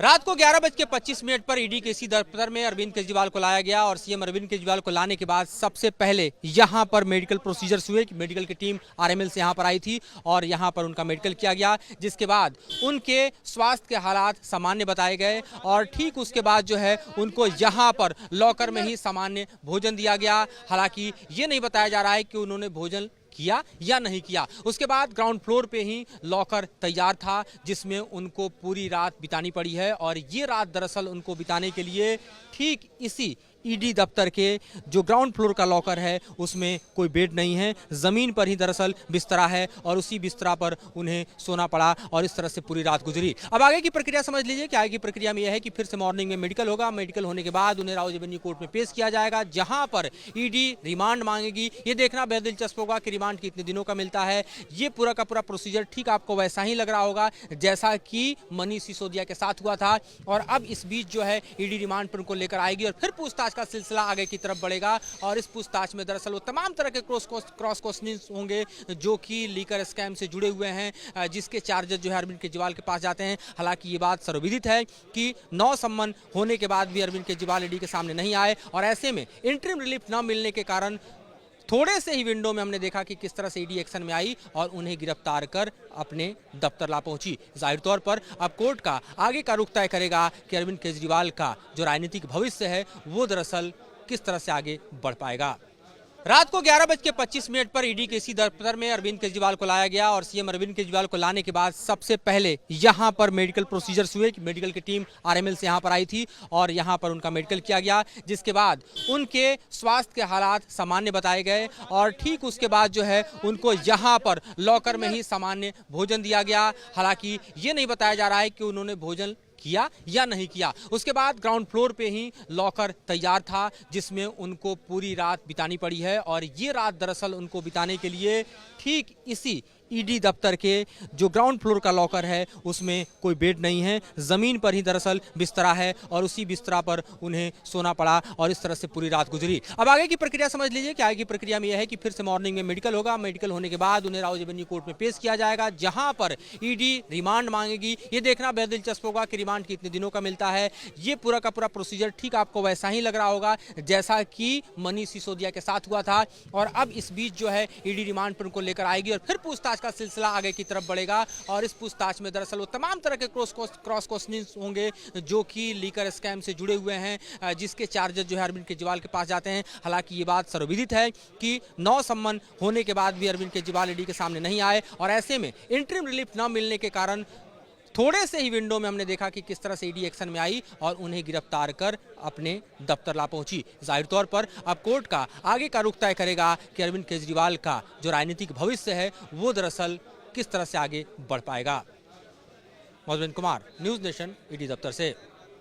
रात को 11:25 पर ईडी के इसी दफ्तर में अरविंद केजरीवाल को लाया गया और सीएम अरविंद केजरीवाल को लाने के बाद सबसे पहले यहां पर मेडिकल प्रोसीजर्स हुए। मेडिकल की टीम आरएमएल से यहां पर आई थी और यहां पर उनका मेडिकल किया गया, जिसके बाद उनके स्वास्थ्य के हालात सामान्य बताए गए और ठीक उसके बाद जो है उनको यहां पर लॉकर में ही सामान्य भोजन दिया गया। हालांकि ये नहीं बताया जा रहा है कि उन्होंने भोजन किया या नहीं किया। उसके बाद ग्राउंड फ्लोर पे ही लॉकर तैयार था जिसमें उनको पूरी रात बितानी पड़ी है और ये रात दरअसल उनको बिताने के लिए ठीक इसी ईडी दफ्तर के जो ग्राउंड फ्लोर का लॉकर है उसमें कोई बेड नहीं है, जमीन पर ही दरअसल बिस्तरा है और उसी बिस्तरा पर उन्हें सोना पड़ा और इस तरह से पूरी रात गुजरी। अब आगे की प्रक्रिया समझ लीजिए कि आगे की प्रक्रिया में यह है कि फिर से मॉर्निंग में मेडिकल होगा। मेडिकल होने के बाद उन्हें राउज एवेन्यू कोर्ट में पेश किया जाएगा, जहां पर ईडी रिमांड मांगेगी। ये देखना बेहद दिलचस्प होगा कि रिमांड कितने दिनों का मिलता है। ये पूरा का पूरा प्रोसीजर ठीक आपको वैसा ही लग रहा होगा जैसा कि मनीष सिसोदिया के साथ हुआ था। और अब इस बीच जो है ईडी रिमांड पर उनको लेकर आएगी और फिर पूछताछ का सिलसिला आगे की तरफ बढ़ेगा और इस पूछताछ में दरअसल वो तमाम तरह के क्रॉस क्वेश्चनिंग होंगे जो कि लीकर स्कैम से जुड़े हुए हैं, जिसके चार्जेस जो है अरविंद केजरीवाल के पास जाते हैं। हालांकि ये बात सर्वविदित है कि 9 सम्मन होने के बाद भी अरविंद केजरीवाल ईडी के सामने नहीं आए और ऐसे में इंटरिम रिलीफ न मिलने के कारण थोड़े से ही विंडो में हमने देखा कि किस तरह से ईडी एक्शन में आई और उन्हें गिरफ्तार कर अपने दफ्तर ला पहुंची। जाहिर तौर पर अब कोर्ट का आगे का रुख तय करेगा कि अरविंद केजरीवाल का जो राजनीतिक भविष्य है वो दरअसल किस तरह से आगे बढ़ पाएगा। रात को 11:25 पर ईडी के इसी दफ्तर में अरविंद केजरीवाल को लाया गया और सीएम अरविंद केजरीवाल को लाने के बाद सबसे पहले यहां पर मेडिकल प्रोसीजर्स हुए। मेडिकल की टीम आरएमएल से यहां पर आई थी और यहां पर उनका मेडिकल किया गया, जिसके बाद उनके स्वास्थ्य के हालात सामान्य बताए गए और ठीक उसके बाद जो है उनको यहां पर लॉकर में ही सामान्य भोजन दिया गया। हालांकि ये नहीं बताया जा रहा है कि उन्होंने भोजन किया या नहीं किया। उसके बाद ग्राउंड फ्लोर पे ही लॉकर तैयार था जिसमें उनको पूरी रात बितानी पड़ी है और ये रात दरअसल उनको बिताने के लिए ठीक इसी ईडी दफ्तर के जो ग्राउंड फ्लोर का लॉकर है उसमें कोई बेड नहीं है, जमीन पर ही दरअसल बिस्तरा है और उसी बिस्तरा पर उन्हें सोना पड़ा और इस तरह से पूरी रात गुजरी। अब आगे की प्रक्रिया समझ लीजिए कि आगे की प्रक्रिया में यह है कि फिर से मॉर्निंग में मेडिकल होगा। मेडिकल होने के बाद उन्हें राउज एवेन्यू कोर्ट में पेश किया जाएगा, जहां पर ईडी रिमांड मांगेगी। ये देखना बेहद दिलचस्प होगा कि रिमांड कितने दिनों का मिलता है। ये पूरा का पूरा प्रोसीजर ठीक आपको वैसा ही लग रहा होगा जैसा कि मनीष सिसोदिया के साथ हुआ था और अब इस बीच जो है ईडी रिमांड पर उनको लेकर आएगी और फिर पूछताछ का सिलसिला आगे की तरफ बढ़ेगा और इस पूछताछ में दरअसल वो तमाम तरह के क्रॉस क्वेश्चनिंग होंगे जो कि लीकर स्कैम से जुड़े हुए हैं, जिसके चार्जेस जो है अरविंद केजरीवाल के पास जाते हैं। हालांकि ये बात सर्वविदित है कि 9 सम्मन होने के बाद भी अरविंद केजरीवाल ईडी के सामने नहीं आए और ऐसे में इंटरिम रिलीफ न मिलने के कारण थोड़े से ही विंडो में हमने देखा कि किस तरह से ईडी एक्शन में आई और उन्हें गिरफ्तार कर अपने दफ्तर ला पहुंची। जाहिर तौर पर अब कोर्ट का आगे का रुख तय करेगा कि अरविंद केजरीवाल का जो राजनीतिक भविष्य है वो दरअसल किस तरह से आगे बढ़ पाएगा। मौजूद कुमार, न्यूज़ नेशन, ईडी दफ्तर से।